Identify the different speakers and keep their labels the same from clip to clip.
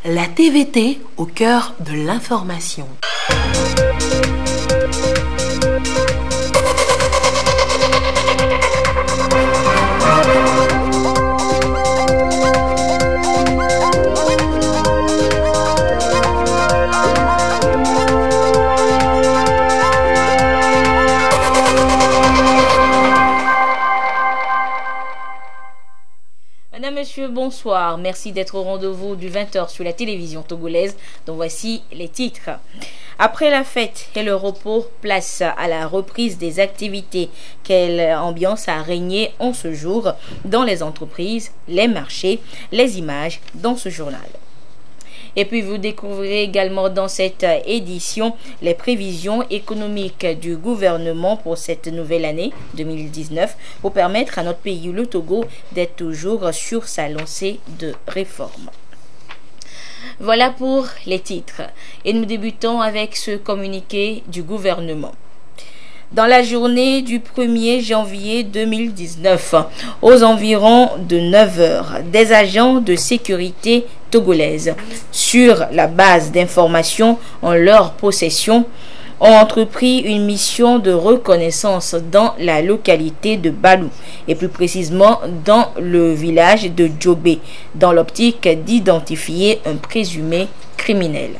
Speaker 1: La TVT au cœur de l'information.
Speaker 2: Madame, Monsieur, bonsoir. Merci d'être au rendez-vous du 20h sur la télévision togolaise. Donc voici les titres. Après la fête et le repos, place à la reprise des activités. Quelle ambiance a régné en ce jour dans les entreprises, les marchés, les images dans ce journal. Et puis vous découvrirez également dans cette édition les prévisions économiques du gouvernement pour cette nouvelle année 2019 pour permettre à notre pays, le Togo, d'être toujours sur sa lancée de réformes. Voilà pour les titres. Et nous débutons avec ce communiqué du gouvernement. Dans la journée du 1er janvier 2019, aux environs de 9 heures, des agents de sécurité togolaises, sur la base d'informations en leur possession, ont entrepris une mission de reconnaissance dans la localité de Balou, et plus précisément dans le village de Djobé, dans l'optique d'identifier un présumé criminel.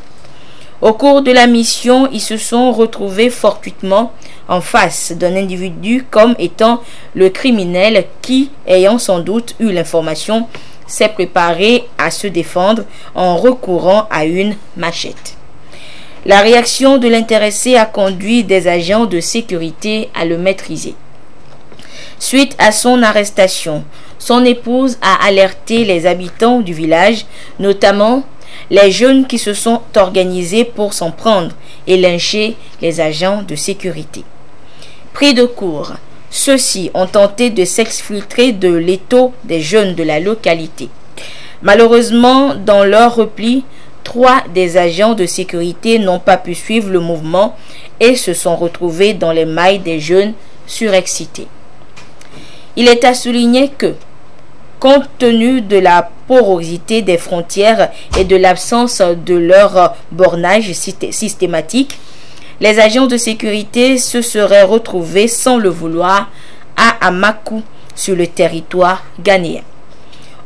Speaker 2: Au cours de la mission, ils se sont retrouvés fortuitement en face d'un individu comme étant le criminel qui, ayant sans doute eu l'information, s'est préparé à se défendre en recourant à une machette. La réaction de l'intéressé a conduit des agents de sécurité à le maîtriser. Suite à son arrestation, son épouse a alerté les habitants du village, notamment les jeunes qui se sont organisés pour s'en prendre et lyncher les agents de sécurité. Pris de court, ceux-ci ont tenté de s'exfiltrer de l'étau des jeunes de la localité. Malheureusement, dans leur repli, 3 des agents de sécurité n'ont pas pu suivre le mouvement et se sont retrouvés dans les mailles des jeunes surexcités. Il est à souligner que, compte tenu de la porosité des frontières et de l'absence de leur bornage systématique, les agents de sécurité se seraient retrouvés sans le vouloir à Amakou sur le territoire ghanéen.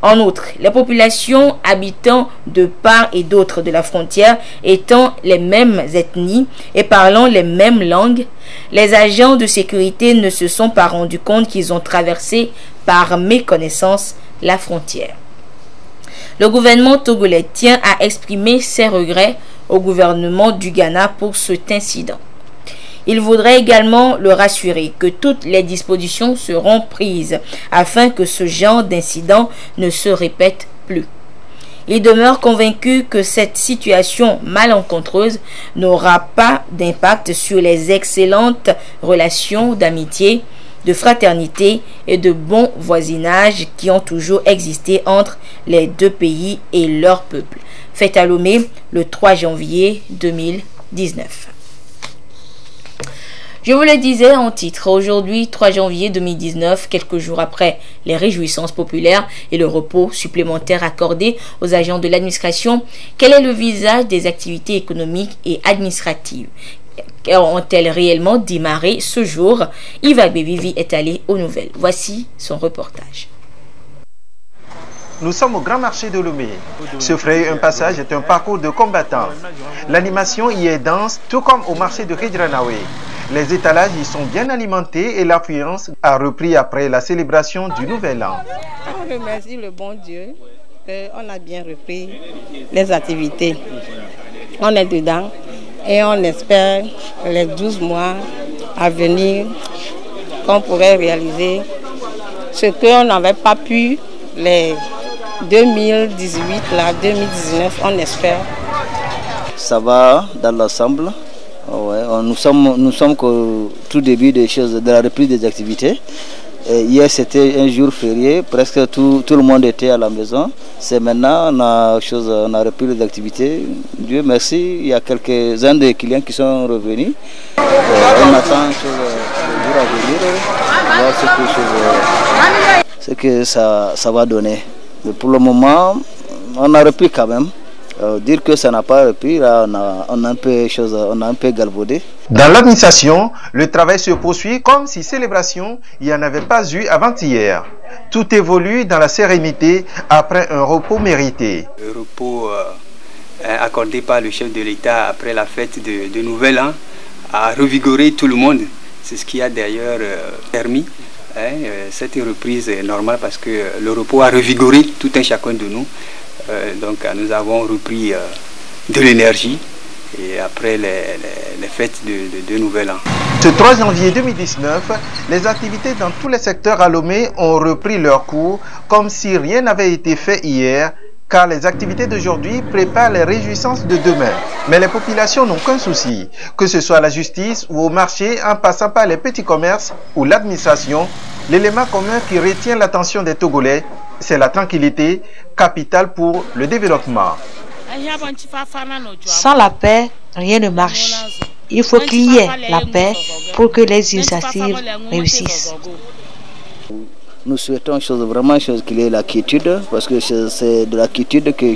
Speaker 2: En outre, les populations habitant de part et d'autre de la frontière étant les mêmes ethnies et parlant les mêmes langues, les agents de sécurité ne se sont pas rendus compte qu'ils ont traversé par méconnaissance la frontière. Le gouvernement togolais tient à exprimer ses regrets au gouvernement du Ghana pour cet incident. Il voudrait également le rassurer que toutes les dispositions seront prises afin que ce genre d'incident ne se répète plus. Il demeure convaincu que cette situation malencontreuse n'aura pas d'impact sur les excellentes relations d'amitié, de fraternité et de bon voisinage qui ont toujours existé entre les deux pays et leur peuple. Fait à Lomé le 3 janvier 2019. Je vous le disais en titre, aujourd'hui 3 janvier 2019, quelques jours après les réjouissances populaires et le repos supplémentaire accordé aux agents de l'administration, quel est le visage des activités économiques et administratives? Ont-elles réellement démarré ce jour? Yves Bévivi est allé aux nouvelles. Voici son reportage.
Speaker 3: Nous sommes au grand marché de Lomé. Se frayer un passage est un parcours de combattants. L'animation y est dense, tout comme au marché de Kedranawe. Les étalages y sont bien alimentés et l'affluence a repris après la célébration du Nouvel An.
Speaker 4: On remercie le bon Dieu qu'on a bien repris les activités. On est dedans et on espère les 12 mois à venir qu'on pourrait réaliser ce qu'on n'avait pas pu les 2018, là, 2019, on espère.
Speaker 5: Ça va dans l'ensemble. Ouais, nous sommes qu'au tout début des choses, de la reprise des activités. Et hier c'était un jour férié, presque tout le monde était à la maison. C'est maintenant on a repris les activités. Dieu merci, il y a quelques-uns des clients qui sont revenus. On attend le jour à venir, voir ce que ça va donner. Mais pour le moment, on a repris quand même. Dire que ça n'a pas repris, là, on a un peu galvaudé.
Speaker 3: Dans l'administration, le travail se poursuit comme si célébration il n'y en avait pas eu avant-hier. Tout évolue dans la sérénité après un repos mérité.
Speaker 6: Le repos accordé par le chef de l'État après la fête de Nouvel An a revigoré tout le monde. C'est ce qui a d'ailleurs permis cette reprise normale parce que le repos a revigoré tout un chacun de nous. Donc nous avons repris de l'énergie et après les fêtes de Nouvel An.
Speaker 3: Ce 3 janvier 2019, les activités dans tous les secteurs à Lomé ont repris leur cours comme si rien n'avait été fait hier, car les activités d'aujourd'hui préparent les réjouissances de demain. Mais les populations n'ont qu'un souci, que ce soit à la justice ou au marché, en passant par les petits commerces ou l'administration, l'élément commun qui retient l'attention des Togolais, c'est la tranquillité, capitale pour le développement.
Speaker 1: Sans la paix, rien ne marche. Il faut qu'il y ait la paix pour que les initiatives réussissent.
Speaker 5: Nous souhaitons vraiment qu'il y ait la quiétude, parce que c'est de la quiétude que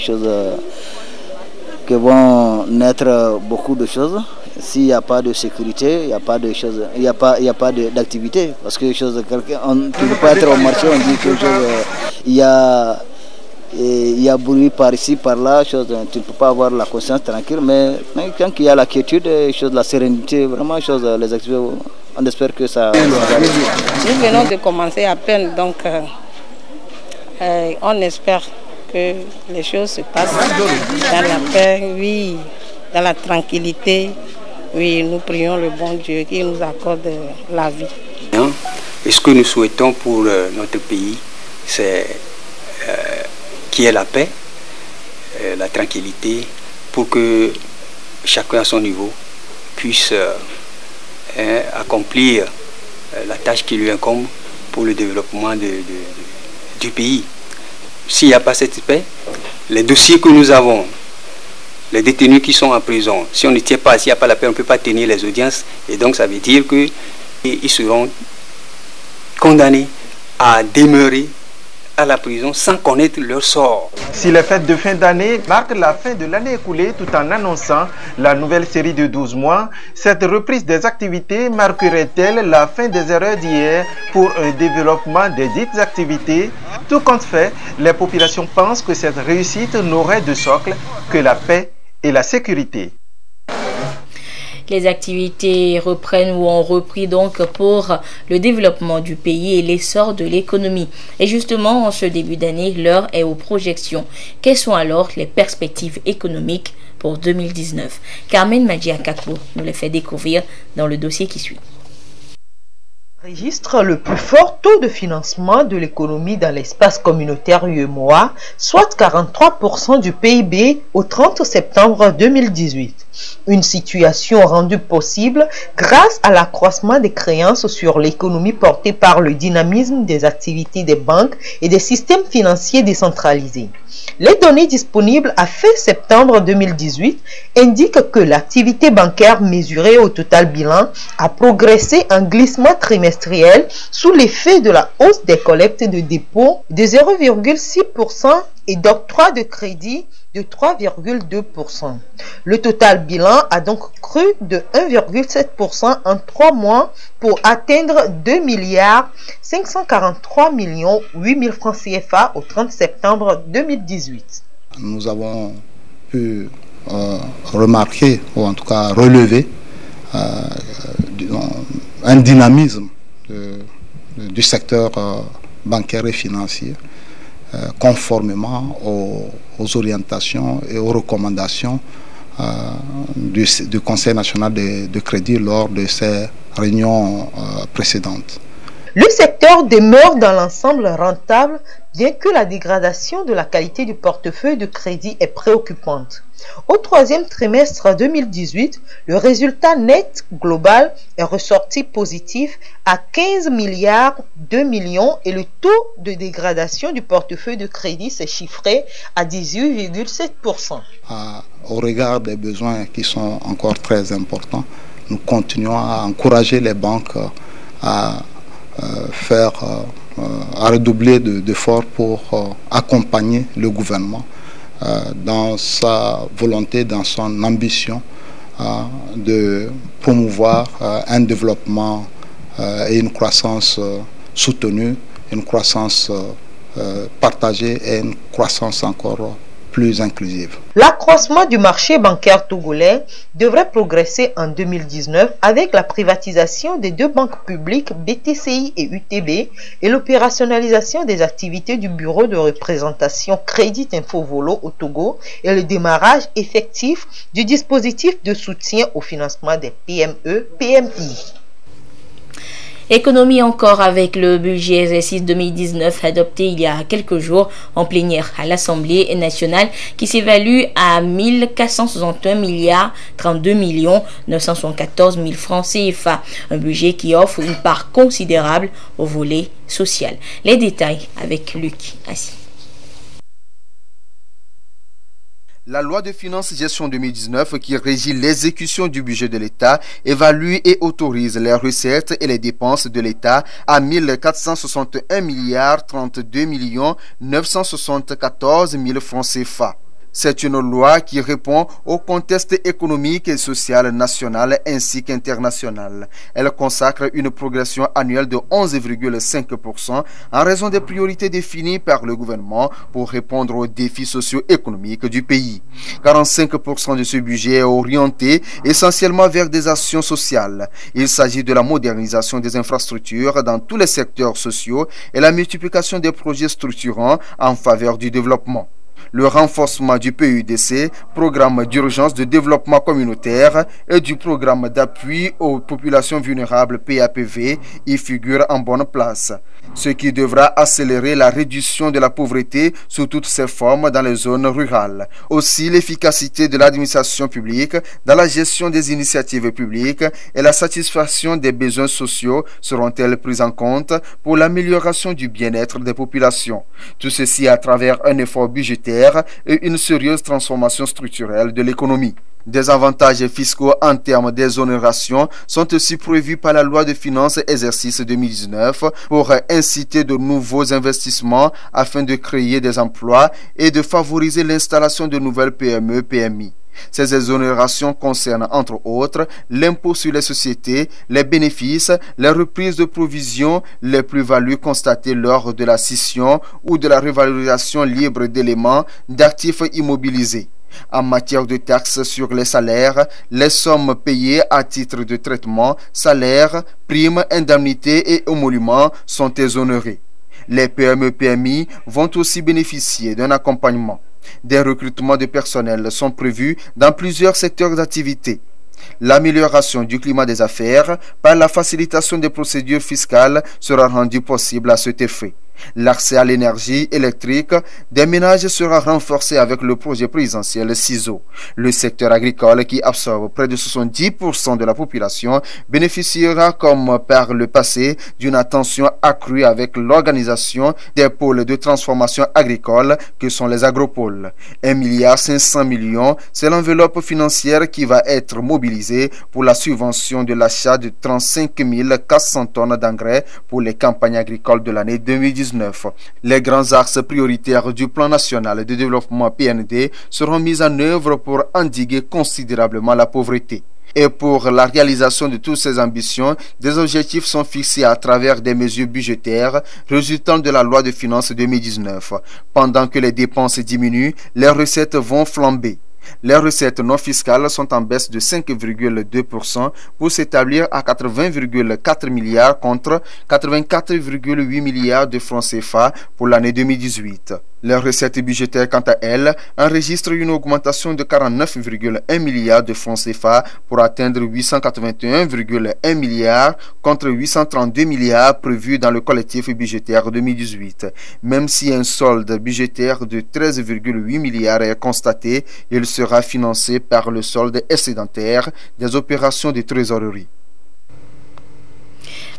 Speaker 5: vont naître beaucoup de choses. S'il n'y a pas de sécurité, il n'y a pas de choses, il n'y a pas d'activité. Parce que tu ne peux pas être au marché, on dit que il y a bruit par ici, par là, tu ne peux pas avoir la conscience tranquille. Mais quand il y a la quiétude, la sérénité, vraiment les activités, on espère que ça va.
Speaker 4: Nous venons de commencer à peine, donc on espère que les choses se passent dans la paix, oui, dans la tranquillité. Oui, nous prions le bon Dieu qui nous accorde la vie.
Speaker 6: Et ce que nous souhaitons pour notre pays, c'est qu'il y ait la paix, la tranquillité, pour que chacun à son niveau puisse accomplir la tâche qui lui incombe pour le développement du pays. S'il n'y a pas cette paix, les dossiers que nous avons, les détenus qui sont en prison, si on ne tient pas, s'il n'y a pas la paix, on ne peut pas tenir les audiences. Et donc ça veut dire qu'ils seront condamnés à demeurer à la prison sans connaître leur sort.
Speaker 3: Si les fêtes de fin d'année marquent la fin de l'année écoulée tout en annonçant la nouvelle série de 12 mois, cette reprise des activités marquerait-elle la fin des erreurs d'hier pour un développement des dites activités? Tout compte fait, les populations pensent que cette réussite n'aurait de socle que la paix et la sécurité.
Speaker 2: Les activités reprennent ou ont repris donc pour le développement du pays et l'essor de l'économie. Et justement, en ce début d'année, l'heure est aux projections. Quelles sont alors les perspectives économiques pour 2019? Carmen Madjiakako nous les fait découvrir dans le dossier qui suit.
Speaker 7: Registre le plus fort taux de financement de l'économie dans l'espace communautaire UEMOA, soit 43% du PIB au 30 septembre 2018. Une situation rendue possible grâce à l'accroissement des créances sur l'économie portée par le dynamisme des activités des banques et des systèmes financiers décentralisés. Les données disponibles à fin septembre 2018 indiquent que l'activité bancaire mesurée au total bilan a progressé en glissement trimestriel sous l'effet de la hausse des collectes de dépôts de 0,6% et d'octroi de crédit de 3,2%. Le total bilan a donc cru de 1,7% en 3 mois pour atteindre 2 milliards 543 millions 8 000 francs CFA au 30 septembre 2018.
Speaker 8: Nous avons pu remarquer, ou en tout cas relever, un dynamisme du secteur bancaire et financier, conformément aux orientations et aux recommandations du Conseil national de crédit lors de ses réunions précédentes.
Speaker 7: Le secteur demeure dans l'ensemble rentable, bien que la dégradation de la qualité du portefeuille de crédit est préoccupante. Au troisième trimestre 2018, le résultat net global est ressorti positif à 15 milliards 2 millions et le taux de dégradation du portefeuille de crédit s'est chiffré à 18,7%.
Speaker 8: Au regard des besoins qui sont encore très importants, nous continuons à encourager les banques à redoubler d'efforts pour accompagner le gouvernement dans sa volonté, dans son ambition de promouvoir un développement et une croissance soutenue, une croissance partagée et une croissance encore plus inclusive.
Speaker 7: L'accroissement du marché bancaire togolais devrait progresser en 2019 avec la privatisation des 2 banques publiques BTCI et UTB et l'opérationnalisation des activités du bureau de représentation Crédit Info Volo au Togo et le démarrage effectif du dispositif de soutien au financement des PME-PMI.
Speaker 2: Économie encore avec le budget exercice 2019 adopté il y a quelques jours en plénière à l'Assemblée nationale qui s'évalue à 1461 milliards 32 millions 974 000 francs CFA. Un budget qui offre une part considérable au volet social. Les détails avec Luc Assis.
Speaker 9: La loi de finances gestion 2019 qui régit l'exécution du budget de l'État évalue et autorise les recettes et les dépenses de l'État à 1461 milliards 32 millions 974 000 francs CFA. C'est une loi qui répond au contexte économique et social national ainsi qu'international. Elle consacre une progression annuelle de 11,5% en raison des priorités définies par le gouvernement pour répondre aux défis socio-économiques du pays. 45% de ce budget est orienté essentiellement vers des actions sociales. Il s'agit de la modernisation des infrastructures dans tous les secteurs sociaux et la multiplication des projets structurants en faveur du développement. Le renforcement du PUDC, programme d'urgence de développement communautaire, et du programme d'appui aux populations vulnérables PAPV y figure en bonne place, ce qui devra accélérer la réduction de la pauvreté sous toutes ses formes dans les zones rurales. Aussi, l'efficacité de l'administration publique dans la gestion des initiatives publiques et la satisfaction des besoins sociaux seront-elles prises en compte pour l'amélioration du bien-être des populations. Tout ceci à travers un effort budgétaire et une sérieuse transformation structurelle de l'économie. Des avantages fiscaux en termes d'exonération sont aussi prévus par la loi de finances exercice 2019 pour inciter de nouveaux investissements afin de créer des emplois et de favoriser l'installation de nouvelles PME-PMI. Ces exonérations concernent entre autres l'impôt sur les sociétés, les bénéfices, les reprises de provisions, les plus-values constatées lors de la scission ou de la revalorisation libre d'éléments d'actifs immobilisés. En matière de taxes sur les salaires, les sommes payées à titre de traitement, salaires, primes, indemnités et émoluments sont exonérées. Les PME-PMI vont aussi bénéficier d'un accompagnement. Des recrutements de personnel sont prévus dans plusieurs secteurs d'activité. L'amélioration du climat des affaires par la facilitation des procédures fiscales sera rendue possible à cet effet. L'accès à l'énergie électrique des ménages sera renforcé avec le projet présidentiel CISO. Le secteur agricole, qui absorbe près de 70% de la population, bénéficiera comme par le passé d'une attention accrue avec l'organisation des pôles de transformation agricole que sont les agropoles. 1,5 milliard, c'est l'enveloppe financière qui va être mobilisée pour la subvention de l'achat de 35 400 tonnes d'engrais pour les campagnes agricoles de l'année 2019. Les grands axes prioritaires du plan national de développement PND seront mis en œuvre pour endiguer considérablement la pauvreté. Et pour la réalisation de toutes ces ambitions, des objectifs sont fixés à travers des mesures budgétaires résultant de la loi de finances 2019. Pendant que les dépenses diminuent, les recettes vont flamber. Les recettes non fiscales sont en baisse de 5,2% pour s'établir à 80,4 milliards contre 84,8 milliards de francs CFA pour l'année 2018. Les recettes budgétaires, quant à elles, enregistrent une augmentation de 49,1 milliards de francs CFA pour atteindre 881,1 milliards contre 832 milliards prévus dans le collectif budgétaire 2018. Même si un solde budgétaire de 13,8 milliards est constaté, il sera financé par le solde excédentaire des opérations de trésorerie.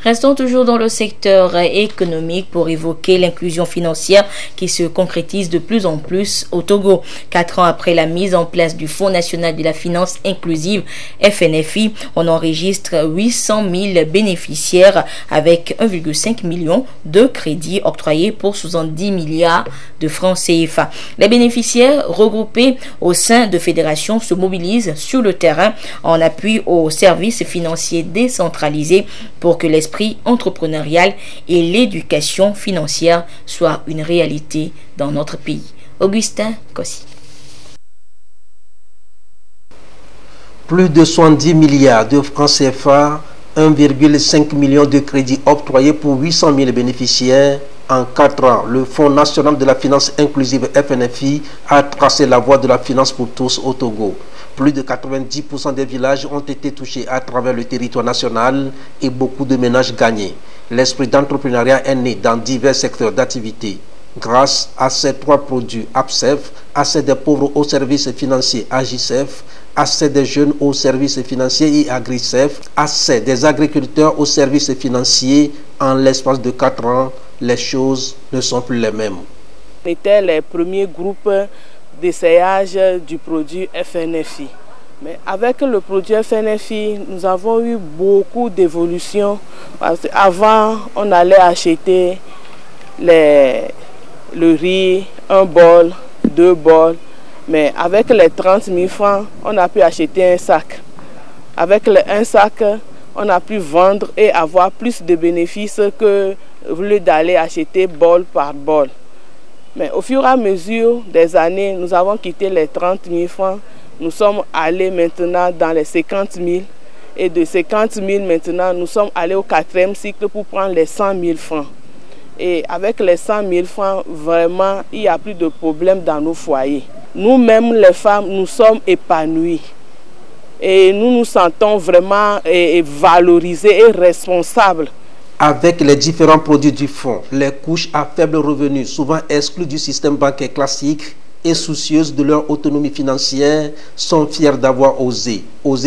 Speaker 2: Restons toujours dans le secteur économique pour évoquer l'inclusion financière qui se concrétise de plus en plus au Togo. 4 ans après la mise en place du Fonds national de la finance inclusive FNFI, on enregistre 800 000 bénéficiaires avec 1,5 million de crédits octroyés pour 70 milliards de francs CFA. Les bénéficiaires regroupés au sein de fédérations se mobilisent sur le terrain en appui aux services financiers décentralisés pour que l'esprit entrepreneurial et l'éducation financière soient une réalité dans notre pays. Augustin Kossi.
Speaker 10: Plus de 70 milliards de francs CFA, 1,5 million de crédits octroyés pour 800 000 bénéficiaires. En 4 ans, le Fonds national de la finance inclusive FNFI a tracé la voie de la finance pour tous au Togo. Plus de 90% des villages ont été touchés à travers le territoire national et beaucoup de ménages gagnés. L'esprit d'entrepreneuriat est né dans divers secteurs d'activité. Grâce à ces 3 produits APSEF, accès des pauvres aux services financiers AGICEF, accès des jeunes aux services financiers et AGRICEF, accès des agriculteurs aux services financiers, en l'espace de 4 ans, les choses ne sont plus les mêmes.
Speaker 11: On était les premiers groupes d'essayage du produit FNFI. Mais avec le produit FNFI, nous avons eu beaucoup d'évolutions. Avant, on allait acheter le riz, 1 bol, 2 bols. Mais avec les 30 000 francs, on a pu acheter un sac. Avec un sac, on a pu vendre et avoir plus de bénéfices que au lieu d'aller acheter bol par bol. Mais au fur et à mesure des années, nous avons quitté les 30 000 francs. Nous sommes allés maintenant dans les 50 000. Et de 50 000 maintenant, nous sommes allés au 4e cycle pour prendre les 100 000 francs. Et avec les 100 000 francs, vraiment, il n'y a plus de problème dans nos foyers. Nous-mêmes, les femmes, nous sommes épanouies. Et nous nous sentons vraiment valorisés et responsables.
Speaker 10: Avec les différents produits du fonds, les couches à faible revenu, souvent exclues du système bancaire classique et soucieuses de leur autonomie financière, sont fiers d'avoir osé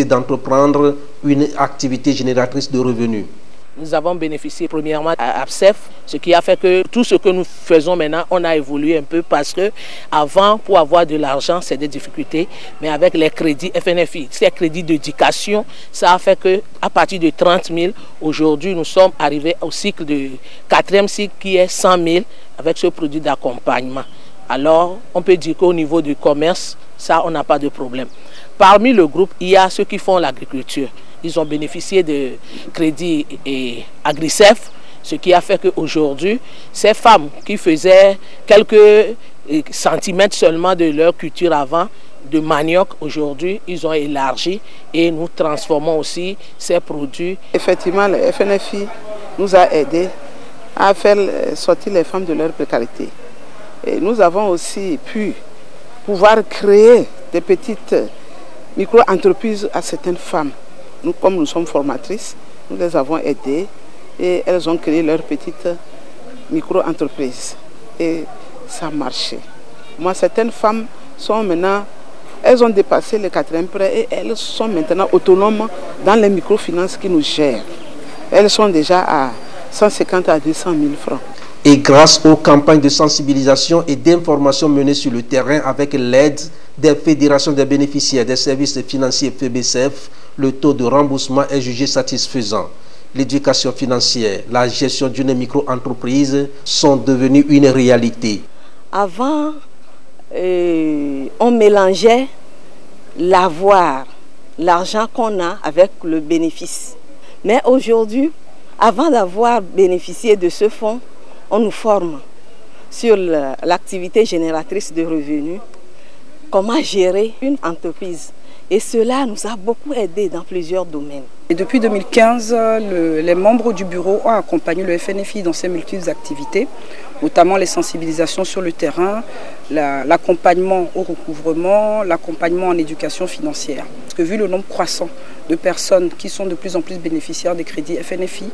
Speaker 10: d'entreprendre une activité génératrice de revenus.
Speaker 11: Nous avons bénéficié premièrement à APSEF, ce qui a fait que tout ce que nous faisons maintenant, on a évolué un peu parce que avant, pour avoir de l'argent, c'est des difficultés. Mais avec les crédits FNFI, ces crédits d'éducation, ça a fait que à partir de 30 000, aujourd'hui, nous sommes arrivés au cycle de 4e cycle qui est 100 000 avec ce produit d'accompagnement. Alors, on peut dire qu'au niveau du commerce, ça, on n'a pas de problème. Parmi le groupe, il y a ceux qui font l'agriculture. Ils ont bénéficié de crédits et AGRICEF, ce qui a fait qu'aujourd'hui, ces femmes qui faisaient quelques centimètres seulement de leur culture avant, de manioc, aujourd'hui, ils ont élargi et nous transformons aussi ces produits.
Speaker 12: Effectivement, le FNFI nous a aidés à faire sortir les femmes de leur précarité. Et nous avons aussi pu pouvoir créer des petites micro-entreprises à certaines femmes. Nous, comme nous sommes formatrices, nous les avons aidées et elles ont créé leur petite micro-entreprise. Et ça a marché. Moi, certaines femmes sont maintenant, elles ont dépassé le 4e prêt et elles sont maintenant autonomes dans les microfinances qui nous gèrent. Elles sont déjà à 150 à 200 000 francs.
Speaker 10: Et grâce aux campagnes de sensibilisation et d'information menées sur le terrain avec l'aide des fédérations des bénéficiaires des services financiers FEBCF, le taux de remboursement est jugé satisfaisant. L'éducation financière, la gestion d'une micro-entreprise sont devenues une réalité.
Speaker 4: Avant, on mélangeait l'avoir, l'argent qu'on a avec le bénéfice. Mais aujourd'hui, avant d'avoir bénéficié de ce fonds, on nous forme sur l'activité génératrice de revenus, comment gérer une entreprise. Et cela nous a beaucoup aidé dans plusieurs domaines.
Speaker 13: Et depuis 2015, les membres du bureau ont accompagné le FNFI dans ses multiples activités, notamment les sensibilisations sur le terrain, l'accompagnement au recouvrement, l'accompagnement en éducation financière. Parce que vu le nombre croissant de personnes qui sont de plus en plus bénéficiaires des crédits FNFI,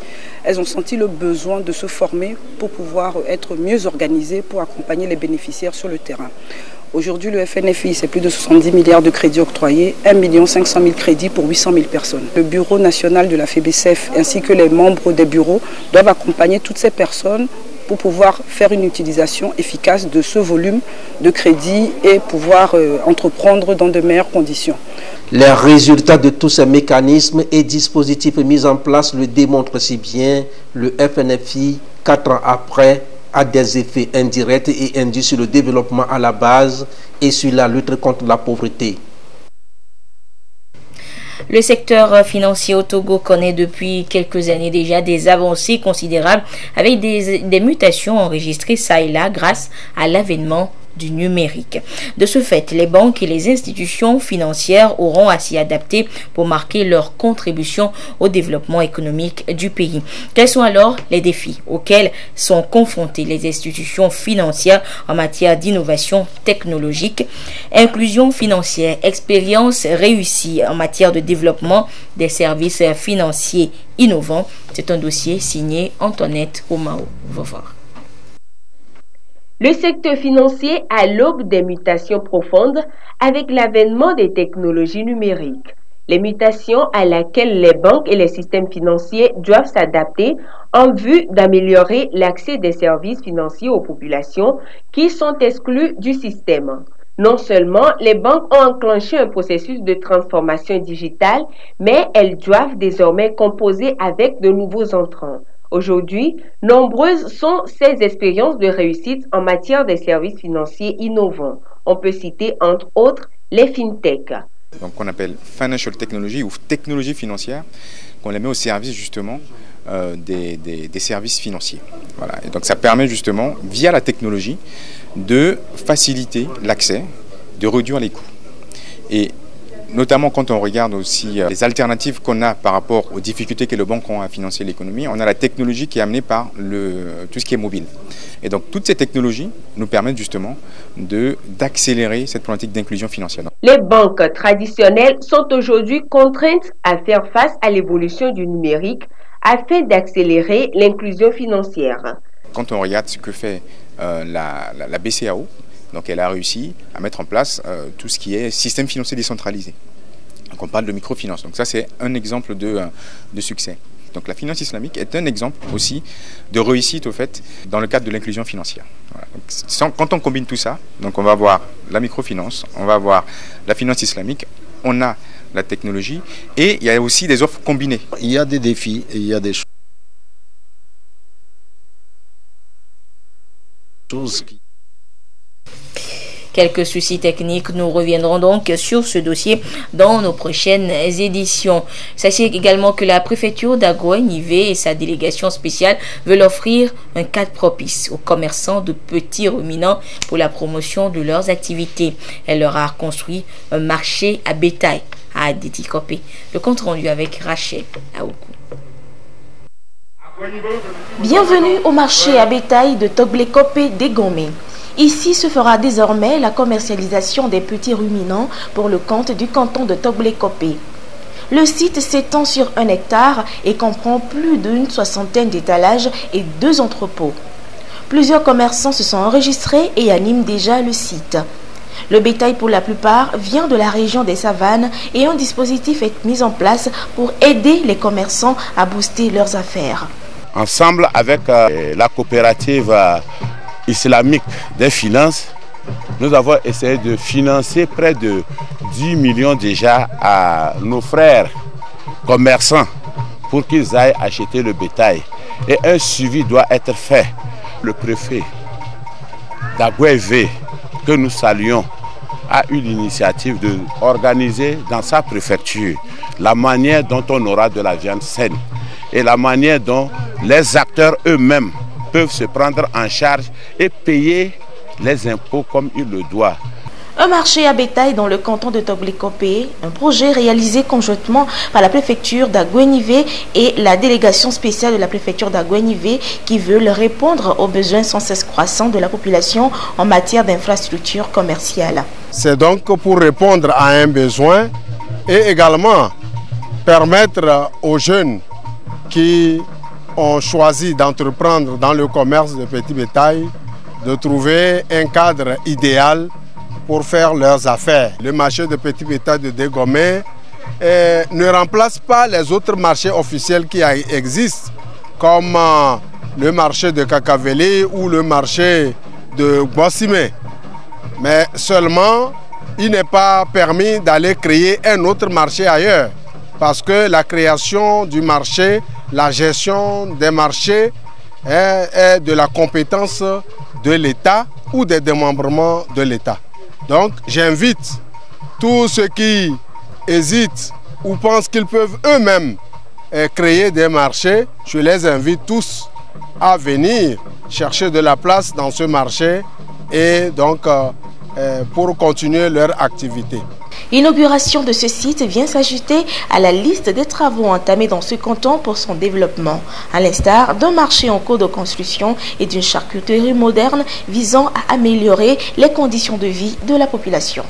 Speaker 13: elles ont senti le besoin de se former pour pouvoir être mieux organisées pour accompagner les bénéficiaires sur le terrain. Aujourd'hui, le FNFI, c'est plus de 70 milliards de crédits octroyés, 1 500 000 crédits pour 800 000 personnes. Le bureau national de la FEBECEF ainsi que les membres des bureaux doivent accompagner toutes ces personnes pour pouvoir faire une utilisation efficace de ce volume de crédit et pouvoir entreprendre dans de meilleures conditions.
Speaker 10: Les résultats de tous ces mécanismes et dispositifs mis en place le démontrent si bien. Le FNFI, 4 ans après, a des effets indirects et induits sur le développement à la base et sur la lutte contre la pauvreté.
Speaker 2: Le secteur financier au Togo connaît depuis quelques années déjà des avancées considérables avec des mutations enregistrées ça et là grâce à l'avènement du numérique. De ce fait, les banques et les institutions financières auront à s'y adapter pour marquer leur contribution au développement économique du pays. Quels sont alors les défis auxquels sont confrontées les institutions financières en matière d'innovation technologique, inclusion financière, expérience réussie en matière de développement des services financiers innovants? C'est un dossier signé Antoinette Omao Vovar.
Speaker 14: Le secteur financier à l'aube des mutations profondes avec l'avènement des technologies numériques. Les mutations à laquelle les banques et les systèmes financiers doivent s'adapter en vue d'améliorer l'accès des services financiers aux populations qui sont exclues du système. Non seulement les banques ont enclenché un processus de transformation digitale, mais elles doivent désormais composer avec de nouveaux entrants. Aujourd'hui, nombreuses sont ces expériences de réussite en matière de services financiers innovants. On peut citer entre autres les fintech.
Speaker 15: Donc qu'on appelle financial technology ou technologie financière, qu'on les met au service justement des services financiers. Voilà. Et donc ça permet justement, via la technologie, de faciliter l'accès, de réduire les coûts. Et notamment quand on regarde aussi les alternatives qu'on a par rapport aux difficultés que les banques ont à financer l'économie, on a la technologie qui est amenée par tout ce qui est mobile. Et donc toutes ces technologies nous permettent justement d'accélérer cette politique d'inclusion financière.
Speaker 14: Les banques traditionnelles sont aujourd'hui contraintes à faire face à l'évolution du numérique afin d'accélérer l'inclusion financière.
Speaker 15: Quand on regarde ce que fait la BCAO, donc elle a réussi à mettre en place tout ce qui est système financier décentralisé. Donc on parle de microfinance. Donc ça c'est un exemple de succès. Donc la finance islamique est un exemple aussi de réussite au fait dans le cadre de l'inclusion financière. Voilà. Donc, quand on combine tout ça, donc on va avoir la microfinance, on va avoir la finance islamique, on a la technologie et il y a aussi des offres combinées.
Speaker 16: Il y a des défis et il y a des choses qui...
Speaker 2: Quelques soucis techniques, nous reviendrons donc sur ce dossier dans nos prochaines éditions. Sachez également que la préfecture d'Agoignivé et sa délégation spéciale veulent offrir un cadre propice aux commerçants de petits ruminants pour la promotion de leurs activités. Elle leur a construit un marché à bétail à Adétikopé. Le compte rendu avec Rachel Aoukou.
Speaker 17: Bienvenue au marché à bétail de Togblekopé d'Egomé. Ici se fera désormais la commercialisation des petits ruminants pour le compte du canton de Togblekopé. Le site s'étend sur 1 hectare et comprend plus d'une soixantaine d'étalages et 2 entrepôts. Plusieurs commerçants se sont enregistrés et animent déjà le site. Le bétail pour la plupart vient de la région des savanes et un dispositif est mis en place pour aider les commerçants à booster leurs affaires.
Speaker 18: Ensemble avec la coopérative islamique des finances, nous avons essayé de financer près de 10 millions déjà à nos frères commerçants pour qu'ils aillent acheter le bétail. Et un suivi doit être fait. Le préfet d'Agoignivé, que nous saluons, a eu l'initiative d'organiser dans sa préfecture la manière dont on aura de la viande saine et la manière dont les acteurs eux-mêmes peuvent se prendre en charge et payer les impôts comme ils le doivent.
Speaker 17: Un marché à bétail dans le canton de Togblekopé, un projet réalisé conjointement par la préfecture d'Agoignivé et la délégation spéciale de la préfecture d'Agoignivé qui veulent répondre aux besoins sans cesse croissants de la population en matière d'infrastructures commerciales.
Speaker 19: C'est donc pour répondre à un besoin et également permettre aux jeunes qui ont choisi d'entreprendre dans le commerce de petit bétail de trouver un cadre idéal pour faire leurs affaires. Le marché de petit bétail de Dégomé ne remplace pas les autres marchés officiels qui existent, comme le marché de Kakaveli ou le marché de Boissimé. Mais seulement, il n'est pas permis d'aller créer un autre marché ailleurs, parce que la création du marché, la gestion des marchés est de la compétence de l'État ou des démembrements de l'État. Donc j'invite tous ceux qui hésitent ou pensent qu'ils peuvent eux-mêmes créer des marchés, je les invite tous à venir chercher de la place dans ce marché et donc pour continuer leur activité.
Speaker 17: L'inauguration de ce site vient s'ajouter à la liste des travaux entamés dans ce canton pour son développement, à l'instar d'un marché en cours de construction et d'une charcuterie moderne visant à améliorer les conditions de vie de la population.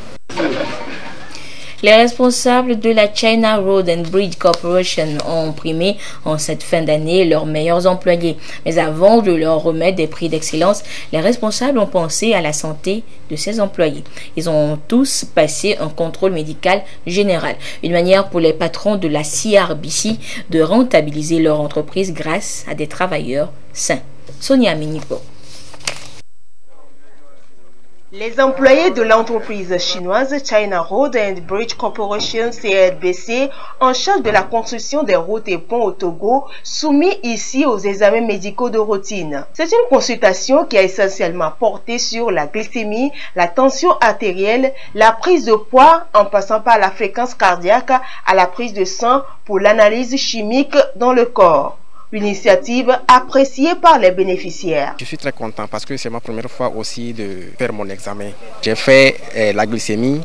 Speaker 2: Les responsables de la China Road and Bridge Corporation ont primé en cette fin d'année leurs meilleurs employés. Mais avant de leur remettre des prix d'excellence, les responsables ont pensé à la santé de ces employés. Ils ont tous passé un contrôle médical général. Une manière pour les patrons de la CRBC de rentabiliser leur entreprise grâce à des travailleurs sains. Sonia Minipo.
Speaker 7: Les employés de l'entreprise chinoise China Road and Bridge Corporation CRBC en charge de la construction des routes et ponts au Togo soumis ici aux examens médicaux de routine. C'est une consultation qui a essentiellement porté sur la glycémie, la tension artérielle, la prise de poids en passant par la fréquence cardiaque à la prise de sang pour l'analyse chimique dans le corps. Une initiative appréciée par les bénéficiaires.
Speaker 20: Je suis très content parce que c'est ma première fois aussi de faire mon examen. J'ai fait la glycémie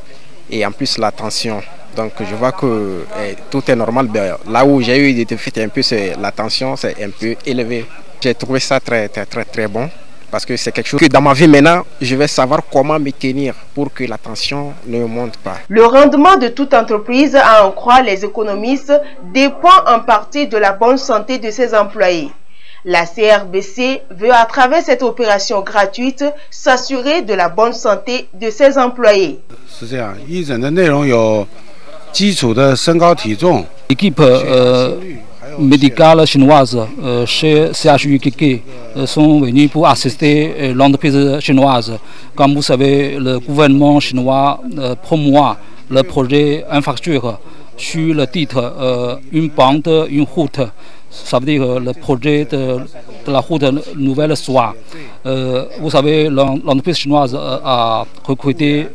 Speaker 20: et en plus la tension. Donc je vois que tout est normal. Là où j'ai eu des défis un peu, c'est la tension, c'est un peu élevé. J'ai trouvé ça très bon. Parce que c'est quelque chose que dans ma vie maintenant, je vais savoir comment me tenir pour que la tension ne monte pas.
Speaker 7: Le rendement de toute entreprise, à en croire les économistes, dépend en partie de la bonne santé de ses employés. La CRBC veut à travers cette opération gratuite s'assurer de la bonne santé de ses employés.
Speaker 21: L'équipe médicale chinoise chez CHUKK sont venus pour assister l'entreprise chinoise. Comme vous savez, le gouvernement chinois promeut le projet infrastructure sur le titre une bande, une route. Ça veut dire le projet de la route nouvelle soie. Vous savez, l'entreprise chinoise a recruté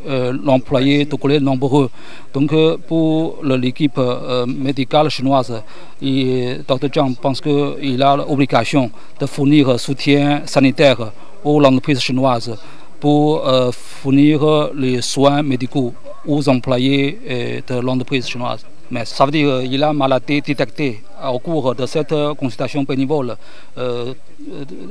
Speaker 21: l'employé togolais nombreux. Donc pour l'équipe médicale chinoise, Dr Zhang pense qu'il a l'obligation de fournir un soutien sanitaire aux entreprises chinoises pour fournir les soins médicaux aux employés de l'entreprise chinoise. Mais ça veut dire qu'il a maladie détectée au cours de cette consultation bénévole.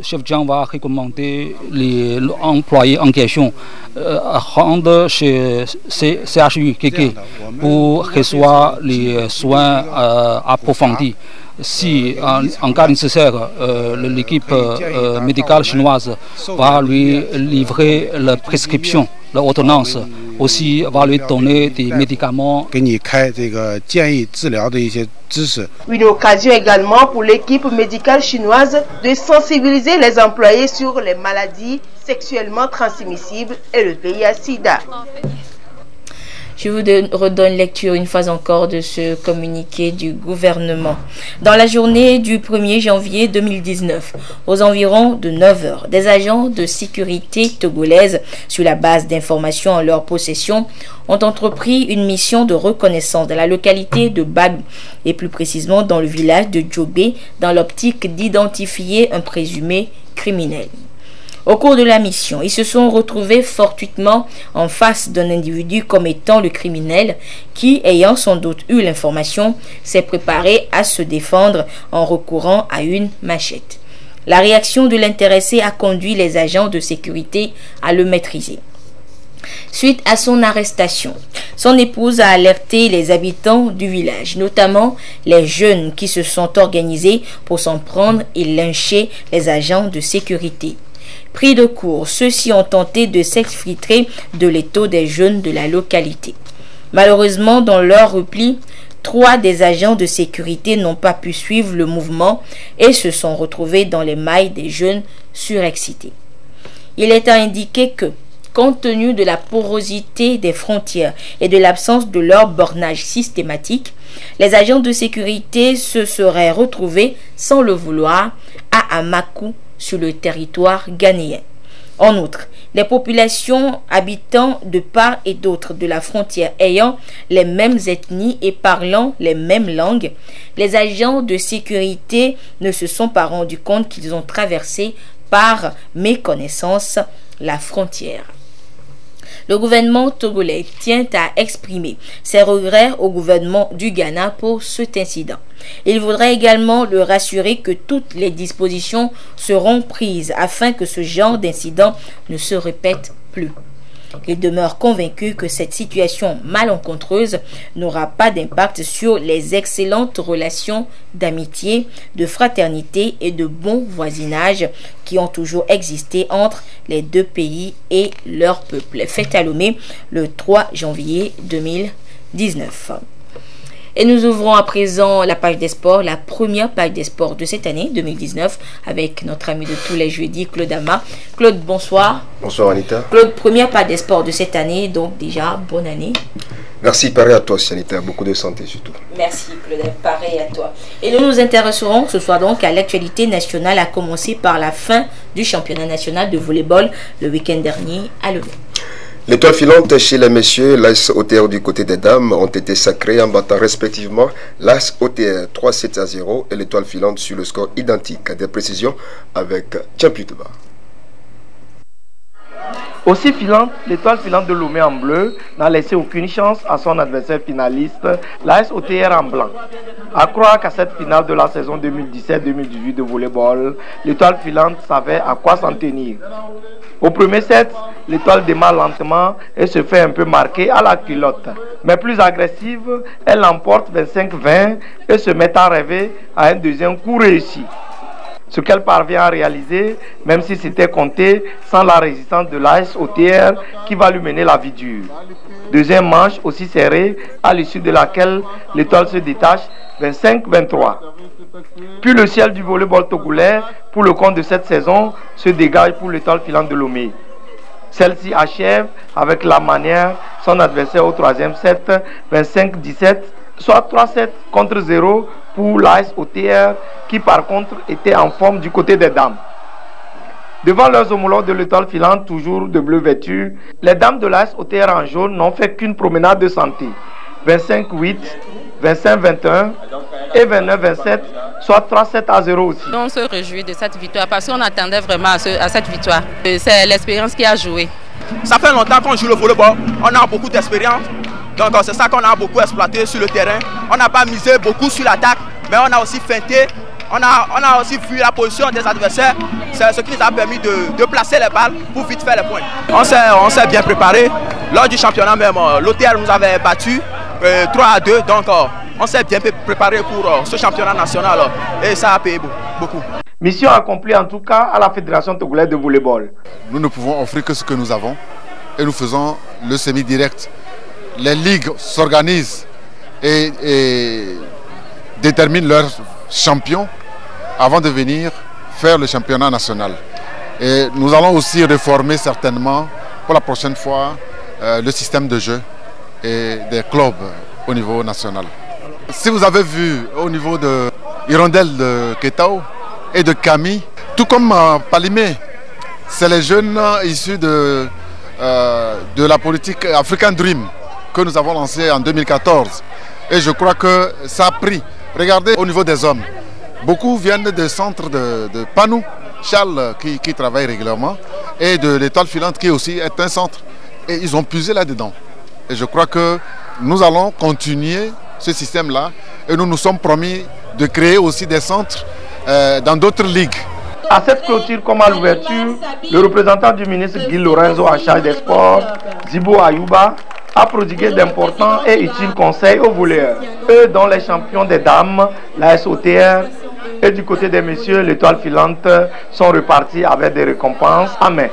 Speaker 21: Chef Jiang va recommander les employés en question rendre chez CHUKK pour recevoir les soins approfondis. Si en cas nécessaire, l'équipe médicale chinoise va lui livrer la prescription, l'ordonnance, aussi va lui donner des médicaments.
Speaker 7: Une occasion également pour l'équipe médicale chinoise de sensibiliser les employés sur les maladies sexuellement transmissibles et le VIH/SIDA.
Speaker 2: Je vous redonne lecture une fois encore de ce communiqué du gouvernement. Dans la journée du 1er janvier 2019, aux environs de 9 heures, des agents de sécurité togolaises, sur la base d'informations en leur possession, ont entrepris une mission de reconnaissance dans la localité de Bag, et plus précisément dans le village de Djobé, dans l'optique d'identifier un présumé criminel. Au cours de la mission, ils se sont retrouvés fortuitement en face d'un individu comme étant le criminel qui, ayant sans doute eu l'information, s'est préparé à se défendre en recourant à une machette. La réaction de l'intéressé a conduit les agents de sécurité à le maîtriser. Suite à son arrestation, son épouse a alerté les habitants du village, notamment les jeunes qui se sont organisés pour s'en prendre et lyncher les agents de sécurité. Pris de court, ceux-ci ont tenté de s'exfiltrer de l'étau des jeunes de la localité. Malheureusement, dans leur repli, 3 des agents de sécurité n'ont pas pu suivre le mouvement et se sont retrouvés dans les mailles des jeunes surexcités. Il est indiqué que, compte tenu de la porosité des frontières et de l'absence de leur bornage systématique, les agents de sécurité se seraient retrouvés, sans le vouloir, à Amakou sur le territoire ghanéen. En outre, les populations habitant de part et d'autre de la frontière ayant les mêmes ethnies et parlant les mêmes langues, les agents de sécurité ne se sont pas rendus compte qu'ils ont traversé par méconnaissance la frontière. Le gouvernement togolais tient à exprimer ses regrets au gouvernement du Ghana pour cet incident. Il voudrait également le rassurer que toutes les dispositions seront prises afin que ce genre d'incident ne se répète plus. Il demeure convaincu que cette situation malencontreuse n'aura pas d'impact sur les excellentes relations d'amitié, de fraternité et de bon voisinage qui ont toujours existé entre les deux pays et leur peuple. Fait à Lomé le 3 janvier 2019. Et nous ouvrons à présent la page des sports, la première page des sports de cette année 2019 avec notre ami de tous les jeudis, Claude Ama. Claude, bonsoir.
Speaker 1: Bonsoir Anita.
Speaker 2: Claude, première page des sports de cette année, donc déjà, bonne année.
Speaker 1: Merci, pareil à toi Anita, beaucoup de santé surtout.
Speaker 2: Merci Claude, pareil à toi. Et nous nous intéresserons ce soir donc à l'actualité nationale, à commencer par la fin du championnat national de volleyball le week-end dernier à Lomé.
Speaker 1: L'étoile filante chez les messieurs, l'AS OTR du côté des dames ont été sacrés en battant respectivement l'AS OTR 3-7-0 et l'étoile filante sur le score identique. Des précisions avec Tchamputeba.
Speaker 22: Aussi filante, l'étoile filante de Lomé en bleu n'a laissé aucune chance à son adversaire finaliste, l'AS OTR en blanc. À croire qu'à cette finale de la saison 2017-2018 de volleyball, l'étoile filante savait à quoi s'en tenir. Au premier set, l'étoile démarre lentement et se fait un peu marquer à la culotte. Mais plus agressive, elle l'emporte 25-20 et se met à rêver à un deuxième coup réussi. Ce qu'elle parvient à réaliser, même si c'était compté sans la résistance de l'AS OTR qui va lui mener la vie dure. Deuxième manche aussi serrée, à l'issue de laquelle l'étoile se détache 25-23. Puis le ciel du volleyball togolais, pour le compte de cette saison, se dégage pour l'étoile filante de Lomé. Celle-ci achève avec la manière son adversaire au troisième set, 25-17, soit 3-7 contre 0 pour l'AS OTR qui par contre était en forme du côté des dames. Devant leurs homologues de l'étoile filante, toujours de bleu vêtu, les dames de l'AS OTR en jaune n'ont fait qu'une promenade de santé. 25-8, 25-21 et 29-27, soit 3-7-0 aussi.
Speaker 23: On se réjouit de cette victoire parce qu'on attendait vraiment à cette victoire. C'est l'expérience qui a joué.
Speaker 24: Ça fait longtemps qu'on joue le volleyball, on a beaucoup d'expérience. Donc c'est ça qu'on a beaucoup exploité sur le terrain. On n'a pas misé beaucoup sur l'attaque, mais on a aussi feinté. On a aussi vu la position des adversaires. C'est ce qui nous a permis de placer les balles pour vite faire les points. On s'est bien préparé. Lors du championnat même, l'OTR nous avait battu 3-2. Donc on s'est bien préparé pour ce championnat national et ça a payé beaucoup.
Speaker 22: Mission accomplie en tout cas à la Fédération togolaise de volleyball.
Speaker 8: Nous ne pouvons offrir que ce que nous avons et nous faisons le semi-direct. Les ligues s'organisent et déterminent leurs champions avant de venir faire le championnat national. Et nous allons aussi réformer certainement pour la prochaine fois le système de jeu et des clubs au niveau national. Si vous avez vu au niveau de Hirondelle de Ketao et de Kami, tout comme Palimé, c'est les jeunes issus de la politique African Dream que nous avons lancé en 2014. Et je crois que ça a pris. Regardez au niveau des hommes. Beaucoup viennent des centres de Panou, Charles qui travaille régulièrement, et de l'étoile filante qui aussi est un centre. Et ils ont puisé là-dedans. Et je crois que nous allons continuer ce système-là. Et nous nous sommes promis de créer aussi des centres dans d'autres ligues.
Speaker 22: À cette clôture comme à l'ouverture, le représentant du ministre Guy Lorenzo en charge des sports, Zibo Ayouba, a prodigué d'importants et utiles conseils aux voleurs. Eux dont les champions des dames, la SOTR, Et du côté des messieurs, l'étoile filante sont repartis avec des récompenses à main.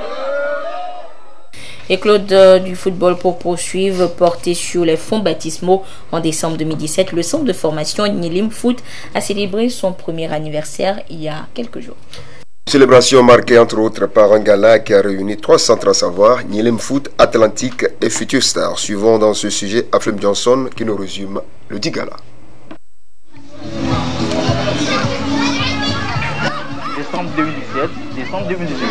Speaker 2: Et Claude du football pour poursuivre, porté sur les fonds baptismaux en décembre 2017, le centre de formation Nilim Foot a célébré son premier anniversaire il y a quelques jours.
Speaker 1: Célébration marquée entre autres par un gala qui a réuni 3 centres à savoir Nilim Foot, Atlantique et Future Star. Suivons dans ce sujet Aflem Johnson qui nous résume le dit gala.
Speaker 3: Décembre 2017, décembre 2018.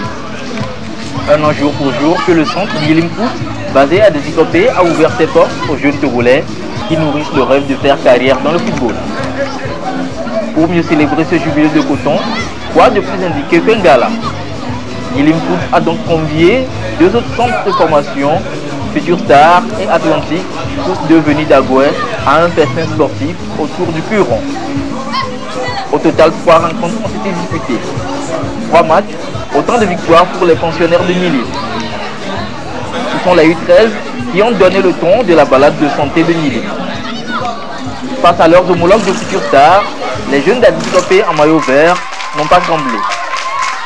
Speaker 3: Un an jour pour jour que le centre Nilim Foot, basé à Désikopé, a ouvert ses portes aux jeunes Togolais qui nourrissent le rêve de faire carrière dans le football. Pour mieux célébrer ce jubilé de coton, quoi de plus indiqué qu'un gala? Nilim Foot a donc convié 2 autres centres de formation, Future Star et Atlantique, tous devenus d'Agoué, à un festin sportif autour du Puron. Au total, 3 rencontres ont été disputées. 3 matchs, autant de victoires pour les pensionnaires de Nilim. Ce sont les U13 qui ont donné le ton de la balade de santé de Nilim. Face à leurs homologues de Future Star, les jeunes d'Adisopé en maillot vert n'ont pas tremblé.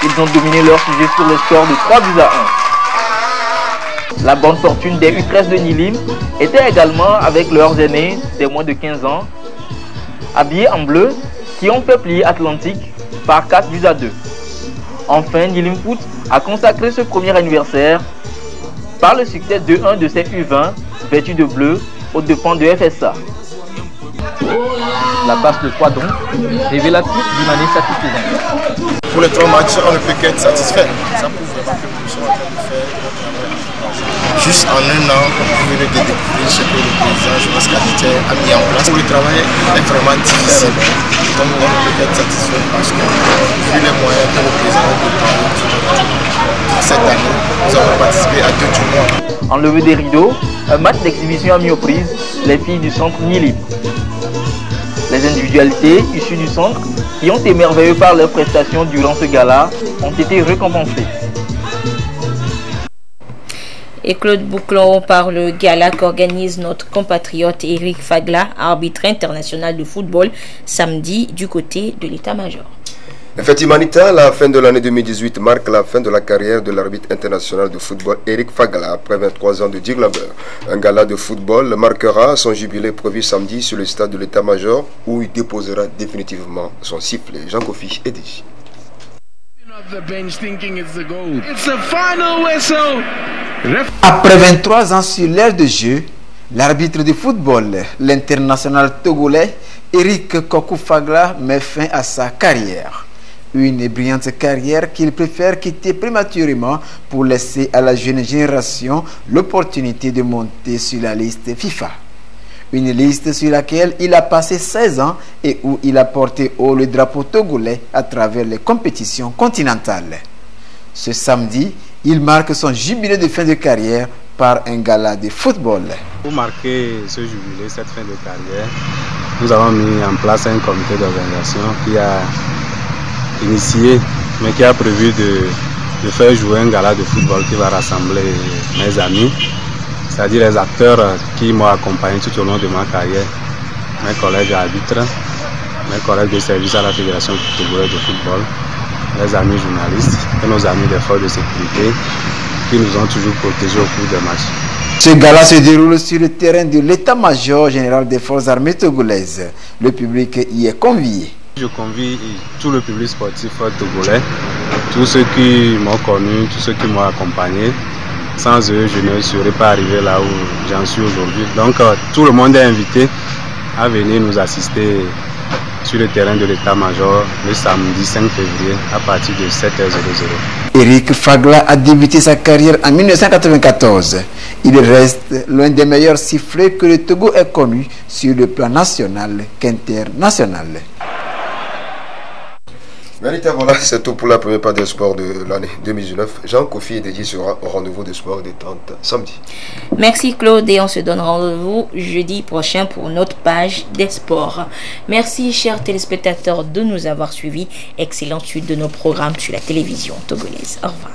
Speaker 3: Ils ont dominé leur sujet sur le score de 3-1. La bonne fortune des U13 de Nilim était également avec leurs aînés des moins de 15 ans, habillés en bleu, qui ont fait plier Atlantique par 4-2. Enfin, Nilim Foot a consacré ce premier anniversaire par le succès 2-1 de ses U20 vêtus de bleu aux dépens de FSA. La passe de 3 donc, révélatrice d'une année satisfaisante.
Speaker 5: Pour les 3 matchs, on ne peut qu'être satisfait. Ça prouve vraiment que nous sommes en train de faire notre travail. Juste en un an, on peut découvrir ce que le président Jonas Kadité a mis en place. Le travail est vraiment difficile. Donc on ne peut qu'être satisfait parce que vu les moyens que le président a déployés cette année, nous avons participé à 2 tournois.
Speaker 3: Enlevé des rideaux, un match d'exhibition a mis aux prises les filles du centre Nilim. Les individualités issues du centre qui ont émerveillé par leurs prestations durant ce gala ont été récompensées.
Speaker 2: Et Claude Bouclon par le gala qu'organise notre compatriote Eric Fagla, arbitre international de football, samedi du côté de l'état-major.
Speaker 1: Effectivement, Anita, la fin de l'année 2018 marque la fin de la carrière de l'arbitre international de football Eric Fagla après 23 ans de Diglaber. Un gala de football marquera son jubilé prévu samedi sur le stade de l'état-major où il déposera définitivement son sifflet. Jean Kofi et DJ.
Speaker 6: Après 23 ans sur l'aire de jeu, l'arbitre de football, l'international togolais Eric Kokou Fagla met fin à sa carrière. Une brillante carrière qu'il préfère quitter prématurément pour laisser à la jeune génération l'opportunité de monter sur la liste FIFA. Une liste sur laquelle il a passé 16 ans et où il a porté haut le drapeau togolais à travers les compétitions continentales. Ce samedi, il marque son jubilé de fin de carrière par un gala de football.
Speaker 9: Pour marquer ce jubilé, cette fin de carrière, nous avons mis en place un comité d'organisation qui a initié, mais qui a prévu de faire jouer un gala de football qui va rassembler mes amis, c'est-à-dire les acteurs qui m'ont accompagné tout au long de ma carrière, mes collègues arbitres, mes collègues de service à la Fédération togolaise de football, les amis journalistes et nos amis des forces de sécurité qui nous ont toujours protégés au cours des matchs.
Speaker 6: Ce gala se déroule sur le terrain de l'état-major général des forces armées togolaises. Le public y est convié.
Speaker 9: Je convie tout le public sportif togolais, tous ceux qui m'ont connu, tous ceux qui m'ont accompagné. Sans eux, je ne serais pas arrivé là où j'en suis aujourd'hui. Donc tout le monde est invité à venir nous assister sur le terrain de l'état-major le samedi 5 février à partir de 7h00.
Speaker 6: Eric Fagla a débuté sa carrière en 1994. Il reste l'un des meilleurs sifflets que le Togo ait connu sur le plan national qu'international.
Speaker 1: Marita, voilà, c'est tout pour la première part des sports de l'année 2019. Jean Kofi et Dédi sera au rendez-vous des sports détente samedi.
Speaker 2: Merci Claude et on se donne rendez-vous jeudi prochain pour notre page des sports. Merci chers téléspectateurs de nous avoir suivis. Excellente suite de nos programmes sur la télévision togolaise. Au revoir.